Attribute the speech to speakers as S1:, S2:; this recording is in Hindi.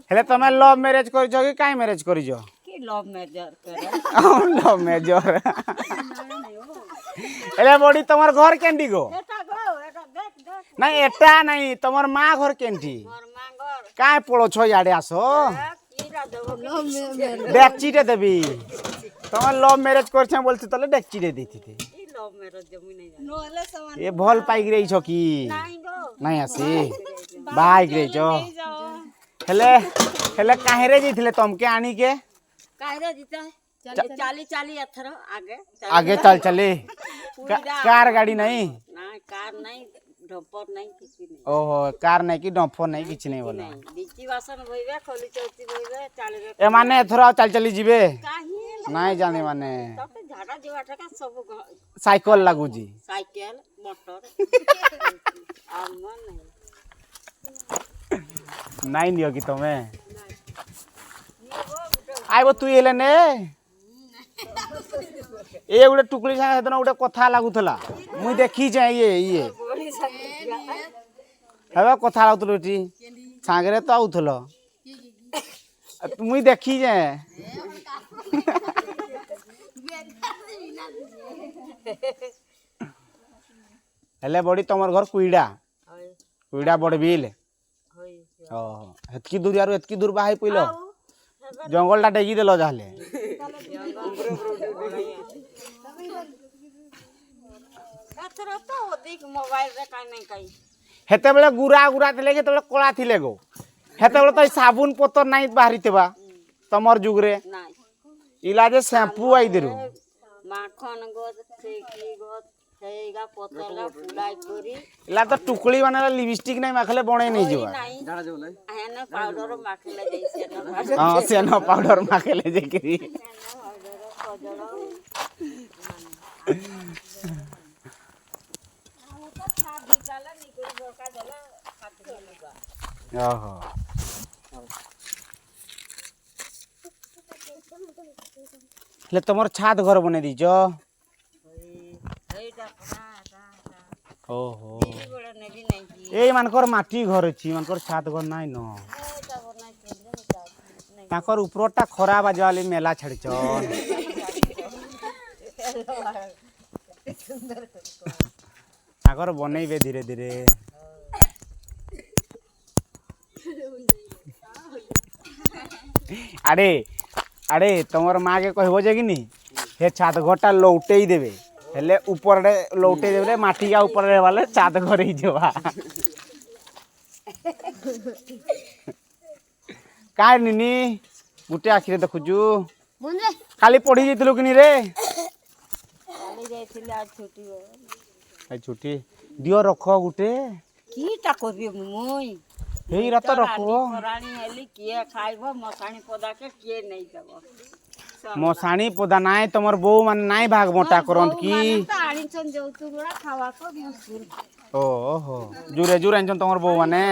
S1: हेले तमे लव मैरिज करिजो कि काई मैरिज करिजो
S2: कि लव मैरिज करे
S1: लव मैरिज हेले बड़ी तमर घर केंडी गो
S2: एटा देख
S1: नहीं एटा नहीं तमर माँ घर केंटी
S2: मोर मां घर
S1: काय पळो छ याडे आसो
S2: कीरा देबो
S1: डेक्ची दे देबी तमर लव मैरिज करछे बोलछि तले डेक्ची दे देती थे
S2: ई लव मैरिज जमी नहीं जाने नोले सामान
S1: ए भल पाई रही छ की
S2: नहीं गो
S1: नहीं आसी बाइक रे छ हेले हेले काहे रे जिथिले तमके आनी के
S2: काहे जीता चाली चाली अथर आगे
S1: आगे चल चले कार गाड़ी नहीं
S2: ना कार नहीं ढप्पर नहीं किसी नहीं
S1: ओहो कार नहीं कि डंफर नहीं किछ नहीं बोला
S2: डिची वासन भइबे खोली चौथी भइबे चाली रे
S1: ए माने थोड़ा चल चली जिबे
S2: काहे
S1: नहीं जाने माने
S2: तते झाड़ा जीवा ठका सब
S1: साइकिल लागू जी
S2: साइकिल मोटर आमन
S1: नहीं नियो कि तमे आइबो तू एले ने ए गुटे टुकली संगे हेदन गुटे कथा लागुथला मुई देखी जाय ये हेबा कथा लागुथलो टी सांगरे तो आउथलो मुई देखी जाय हेले बड़ी तमर घर कुइडा कुइडा बड़बिल ओहो हेतकी दूर यार हेतकी दूर बाहाई पइलो जंगल टा डेगी देलो जाले
S2: एथरा तो अधिक मोबाइल रे काई नहीं काई
S1: हेते बेले गुरा गुरा थिले के तबले कोला थिले गो हेते बेले तो साबुन पतर नाही बाहरीतेबा तमर जुग रे
S2: नहीं
S1: इलाजे शैम्पू आई देरु
S2: माखन गो सेकी गो सेगा पतला फुलाई करी
S1: इला तो टुकली माने लिपस्टिक नहीं माखले बणे नहीं जवा
S2: जाड़ा जो ले आने पाउडर माखले जैसे न
S1: हां सेनो पाउडर माखले जे करी ओहो ले तमर छात घर बने दीजो ओहो ए मानकर माटी घर अछि मानकर छात घर नाही न ताकर उपरटा खराब आजवाली मेला छड़चन ताकर बनेइबे धीरे धीरे अरे अरे तमर माँ के कहबो जे कि नी हे छात घरटा लौटेई देबे हेले ऊपर रे लौटे देबे माटी का ऊपर रे वाले छात घर ही जेबा काय निनी गुटे आखिरे देखुजु खाली पढ़ी जैतलु कि नी रे
S2: खाली जाइथिले आज छुट्टी हो
S1: आई छुट्टी दियो रखो गुटे
S2: कीटा करबे मुई
S1: हेई रात रखो
S2: रानी हेली किए खाइबो मसाणी पदा के किए नहीं देबो
S1: मसाणी पदा नाय तमर बो मान नाय भाग मोटा करंत की
S2: आणी चन जौतु गुड़ा खावा को मुस्कुल
S1: ओहो जुरे जुरे तमर बो माने